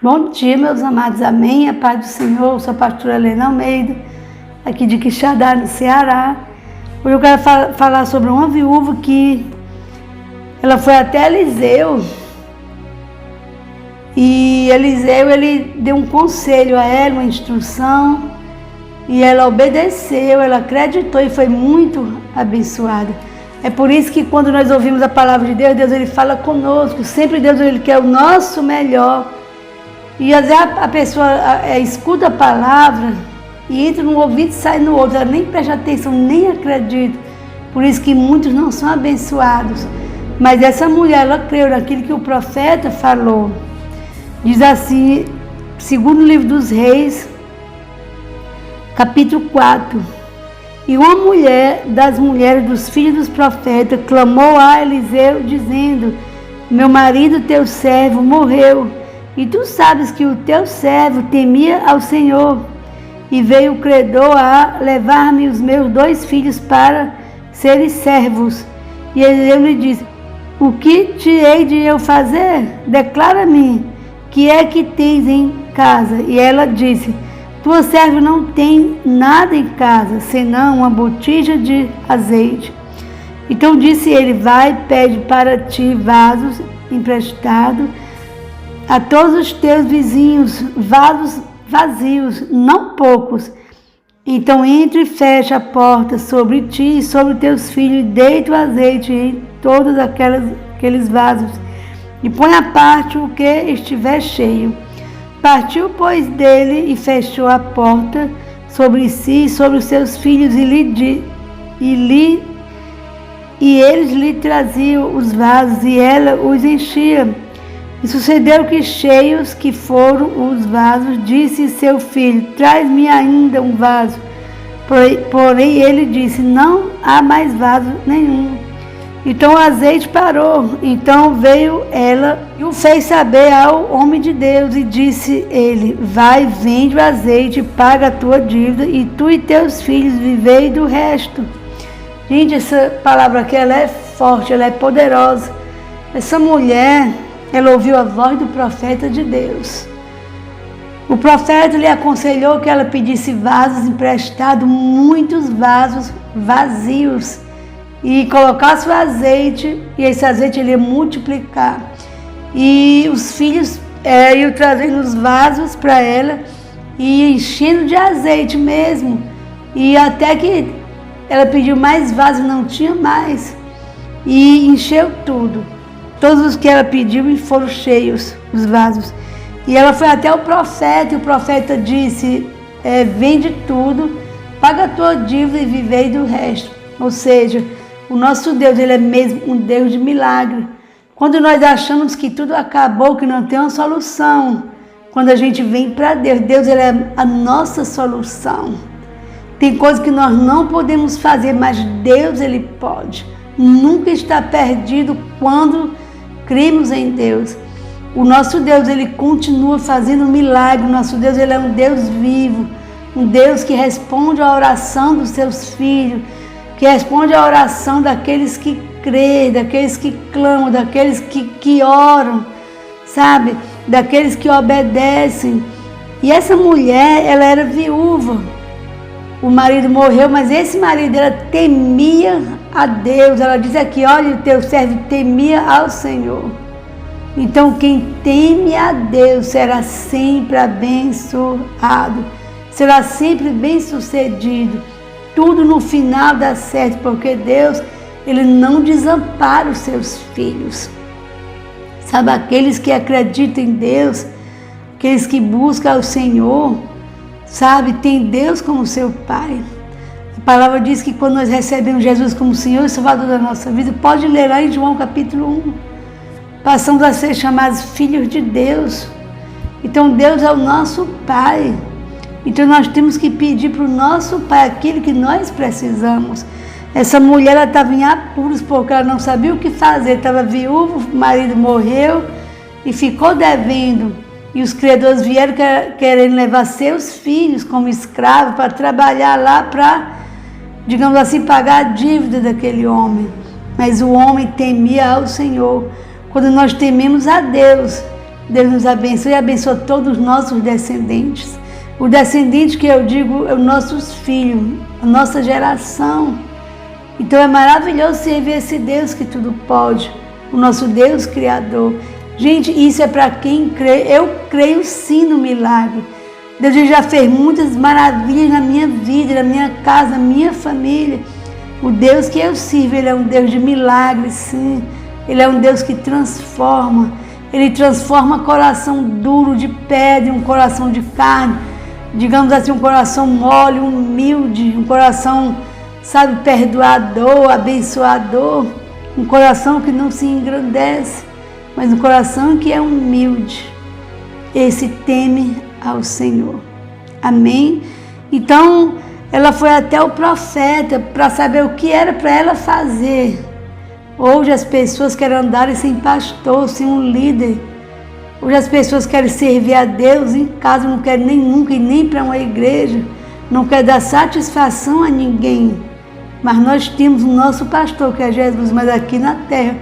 Bom dia, meus amados, amém, a paz do Senhor. Eu sou a pastora Helena Almeida, aqui de Quixadá, no Ceará. Hoje eu quero falar sobre uma viúva que ela foi até Eliseu, e Eliseu, ele deu um conselho a ela, uma instrução, e ela obedeceu, ela acreditou e foi muito abençoada. É por isso que quando nós ouvimos a palavra de Deus, Deus ele fala conosco, sempre Deus ele quer o nosso melhor. E às vezes a pessoa escuta a palavra e entra num ouvido e sai no outro, ela nem presta atenção, nem acredita. Por isso que muitos não são abençoados. Mas essa mulher, ela creu naquilo que o profeta falou. Diz assim, segundo o livro dos Reis, capítulo 4. E uma mulher das mulheres dos filhos dos profetas clamou a Eliseu, dizendo: meu marido, teu servo, morreu. E tu sabes que o teu servo temia ao Senhor. E veio o credor a levar-me os meus 2 filhos para serem servos. E Eliseu lhe disse: o que te hei de eu fazer? Declara-me, que é que tens em casa? E ela disse: tua serva não tem nada em casa, senão uma botija de azeite. Então disse ele: vai, pede para ti vasos emprestados a todos os teus vizinhos, vasos vazios, não poucos. Então entre e fecha a porta sobre ti e sobre teus filhos, e deita o azeite em todos aqueles vasos, e põe à parte o que estiver cheio. Partiu, pois, dele e fechou a porta sobre si e sobre os seus filhos, e eles lhe traziam os vasos, e ela os enchia. E sucedeu que, cheios que foram os vasos, disse seu filho: traz-me ainda um vaso. Porém ele disse: não há mais vaso nenhum. Então o azeite parou. Então veio ela e o fez saber ao homem de Deus, e disse ele: vai, vende o azeite, paga a tua dívida, e tu e teus filhos vivei do resto. Gente, essa palavra aqui, ela é forte, ela é poderosa. Essa mulher, ela ouviu a voz do profeta de Deus. O profeta lhe aconselhou que ela pedisse vasos emprestados, muitos vasos vazios, e colocasse o azeite, e esse azeite ele ia multiplicar. E os filhos iam trazendo os vasos para ela, e enchendo de azeite mesmo. E até que ela pediu mais vasos, não tinha mais, e encheu tudo. Todos os que ela pediu foram cheios, os vasos. E ela foi até o profeta, e o profeta disse: vende tudo, paga a tua dívida e vivei do resto. Ou seja, o nosso Deus, ele é mesmo um Deus de milagre. Quando nós achamos que tudo acabou, que não tem uma solução, quando a gente vem para Deus, Deus ele é a nossa solução. Tem coisas que nós não podemos fazer, mas Deus ele pode. Nunca está perdido quando cremos em Deus. O nosso Deus, ele continua fazendo milagre. O nosso Deus, ele é um Deus vivo, um Deus que responde à oração dos seus filhos, que responde à oração daqueles que creem, daqueles que clamam, daqueles que oram, sabe? Daqueles que obedecem. E essa mulher, ela era viúva. O marido morreu, mas esse marido, ela temia a Deus. Ela diz aqui: olha, o teu servo temia ao Senhor. Então quem teme a Deus será sempre abençoado, será sempre bem sucedido. Tudo no final dá certo, porque Deus ele não desampara os seus filhos. Sabe, aqueles que acreditam em Deus, aqueles que buscam o Senhor, sabe, tem Deus como seu Pai. A palavra diz que quando nós recebemos Jesus como Senhor e Salvador da nossa vida, pode ler lá em João capítulo 1, passamos a ser chamados filhos de Deus. Então Deus é o nosso Pai. Então nós temos que pedir para o nosso Pai aquilo que nós precisamos. Essa mulher, ela estava em apuros porque ela não sabia o que fazer. Estava viúva, o marido morreu e ficou devendo. E os credores vieram querendo levar seus filhos como escravos para trabalhar lá para, digamos assim, pagar a dívida daquele homem. Mas o homem temia ao Senhor. Quando nós tememos a Deus, Deus nos abençoe e abençoe todos os nossos descendentes. O descendente que eu digo é os nossos filhos, a nossa geração. Então é maravilhoso servir esse Deus que tudo pode, o nosso Deus Criador. Gente, isso é para quem crê. Eu creio sim no milagre. Deus já fez muitas maravilhas na minha vida, na minha casa, na minha família. O Deus que eu sirvo, Ele é um Deus de milagres, sim. Ele é um Deus que transforma. Ele transforma coração duro de pedra, um coração de carne. Digamos assim, um coração mole, humilde, um coração, sabe, perdoador, abençoador. Um coração que não se engrandece, mas um coração que é humilde. Esse teme ao Senhor. Amém? Então, ela foi até o profeta para saber o que era para ela fazer. Hoje as pessoas querem andar sem pastor, sem um líder. Hoje as pessoas querem servir a Deus em casa, não querem nem nunca ir nem para uma igreja, não querem dar satisfação a ninguém. Mas nós temos o nosso pastor, que é Jesus, mas aqui na terra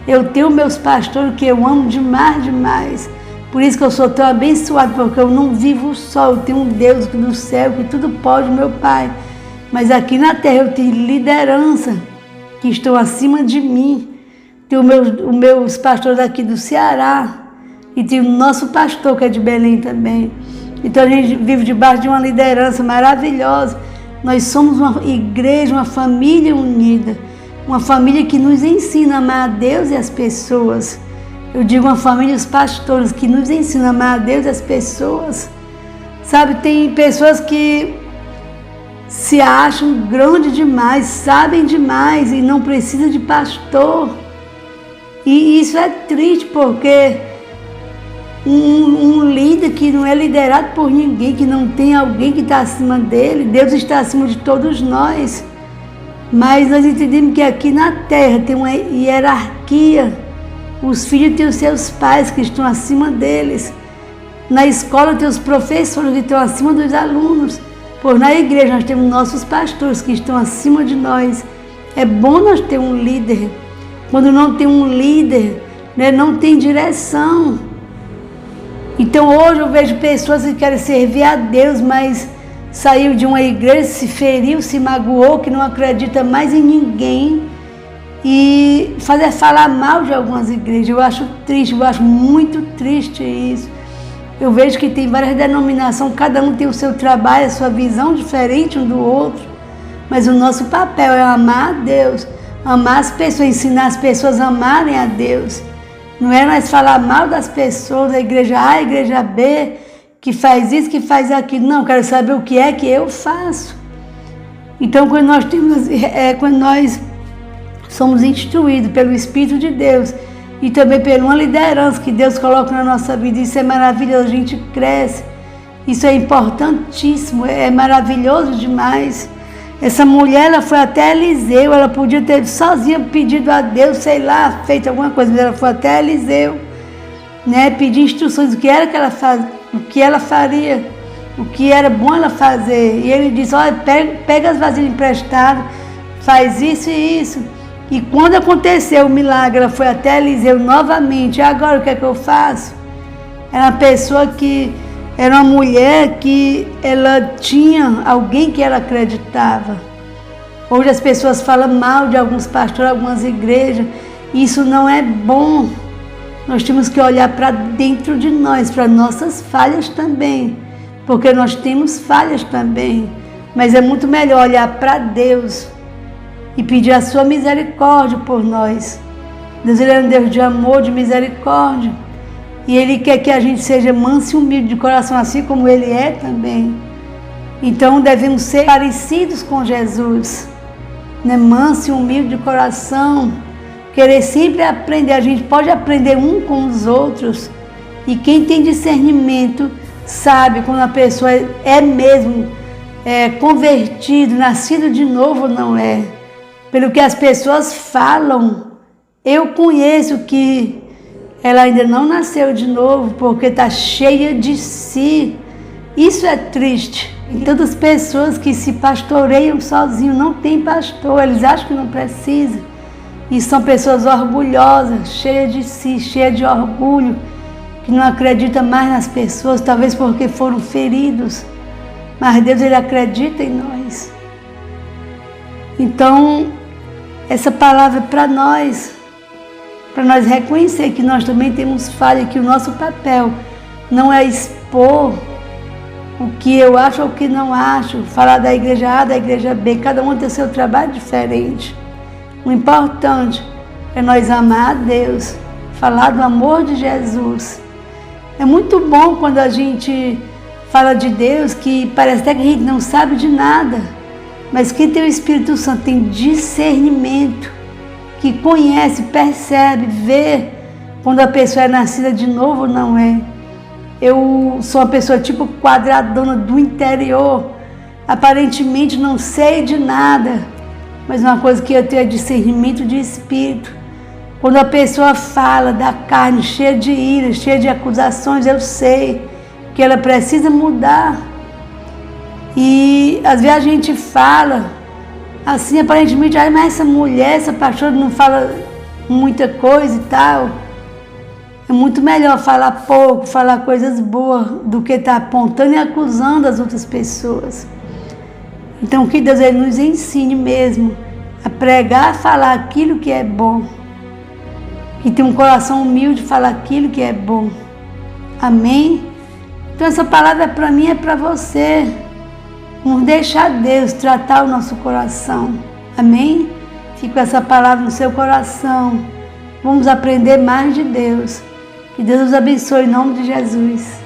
eu tenho meus pastores que eu amo demais, demais. Por isso que eu sou tão abençoado, porque eu não vivo só, eu tenho um Deus do céu que tudo pode, meu Pai. Mas aqui na terra eu tenho liderança que estão acima de mim. Tenho os meus pastores aqui do Ceará e tenho o nosso pastor que é de Belém também. Então a gente vive debaixo de uma liderança maravilhosa. Nós somos uma igreja, uma família unida, uma família que nos ensina a amar a Deus e as pessoas. Eu digo uma família, os pastores, que nos ensinam a amar a Deus e as pessoas. Sabe, tem pessoas que se acham grandes demais, sabem demais e não precisam de pastor. E isso é triste, porque um líder que não é liderado por ninguém, que não tem alguém que está acima dele, Deus está acima de todos nós. Mas nós entendemos que aqui na terra tem uma hierarquia. Os filhos têm os seus pais que estão acima deles. Na escola tem os professores que estão acima dos alunos. Por na igreja nós temos nossos pastores que estão acima de nós. É bom nós ter um líder. Quando não tem um líder, né, não tem direção. Então hoje eu vejo pessoas que querem servir a Deus, mas saiu de uma igreja, se feriu, se magoou, que não acredita mais em ninguém. E falar mal de algumas igrejas, eu acho triste, eu acho muito triste isso. Eu vejo que tem várias denominações, cada um tem o seu trabalho, a sua visão diferente um do outro. Mas o nosso papel é amar a Deus, amar as pessoas, ensinar as pessoas a amarem a Deus. Não é nós falar mal das pessoas, da igreja A, igreja B, que faz isso, que faz aquilo. Não, eu quero saber o que é que eu faço. Então, quando nós somos instruídos pelo Espírito de Deus e também por uma liderança que Deus coloca na nossa vida, isso é maravilhoso, a gente cresce, isso é importantíssimo, é maravilhoso demais. Essa mulher, ela foi até Eliseu, ela podia ter sozinha pedido a Deus, sei lá, feito alguma coisa, mas ela foi até Eliseu, né, pedir instruções do que era que ela fazia, o que ela faria, o que era bom ela fazer. E ele disse, olha, pega as vasilhas emprestadas, faz isso e isso. E quando aconteceu o milagre, ela foi até Eliseu novamente. E agora o que é que eu faço? Era uma pessoa que era uma mulher que ela tinha alguém que ela acreditava. Hoje as pessoas falam mal de alguns pastores, algumas igrejas. Isso não é bom. Nós temos que olhar para dentro de nós, para nossas falhas também. Porque nós temos falhas também. Mas é muito melhor olhar para Deus e pedir a sua misericórdia por nós. Deus, Ele é um Deus de amor, de misericórdia. E Ele quer que a gente seja manso e humilde de coração, assim como Ele é também. Então devemos ser parecidos com Jesus, né? Manso e humilde de coração. Querer sempre aprender. A gente pode aprender um com os outros. E quem tem discernimento sabe quando a pessoa é mesmo convertido, nascido de novo ou não é. Pelo que as pessoas falam, eu conheço que ela ainda não nasceu de novo, porque está cheia de si. Isso é triste. E tantas pessoas que se pastoreiam sozinhos, não tem pastor, eles acham que não precisa. E são pessoas orgulhosas, cheias de si, cheias de orgulho, que não acredita mais nas pessoas, talvez porque foram feridos, mas Deus, Ele acredita em nós. Então, essa palavra é para nós reconhecer que nós também temos falha, que o nosso papel não é expor o que eu acho ou o que não acho, falar da igreja A, da igreja B, cada um tem seu trabalho diferente. O importante é nós amar a Deus, falar do amor de Jesus. É muito bom quando a gente fala de Deus, que parece até que a gente não sabe de nada, mas quem tem o Espírito Santo tem discernimento, que conhece, percebe, vê quando a pessoa é nascida de novo ou não é. Eu sou uma pessoa tipo quadradona do interior, aparentemente não sei de nada, mas uma coisa que eu tenho é discernimento de espírito. Quando a pessoa fala da carne cheia de ira, cheia de acusações, eu sei que ela precisa mudar. E às vezes a gente fala assim, aparentemente, mas essa mulher, essa pastora não fala muita coisa e tal. É muito melhor falar pouco, falar coisas boas, do que estar apontando e acusando as outras pessoas. Então que Deus, Ele nos ensine mesmo a pregar, a falar aquilo que é bom. Que tem um coração humilde, falar aquilo que é bom. Amém? Então essa palavra para mim, é para você. Vamos deixar Deus tratar o nosso coração. Amém? Fique com essa palavra no seu coração. Vamos aprender mais de Deus. Que Deus nos abençoe em nome de Jesus.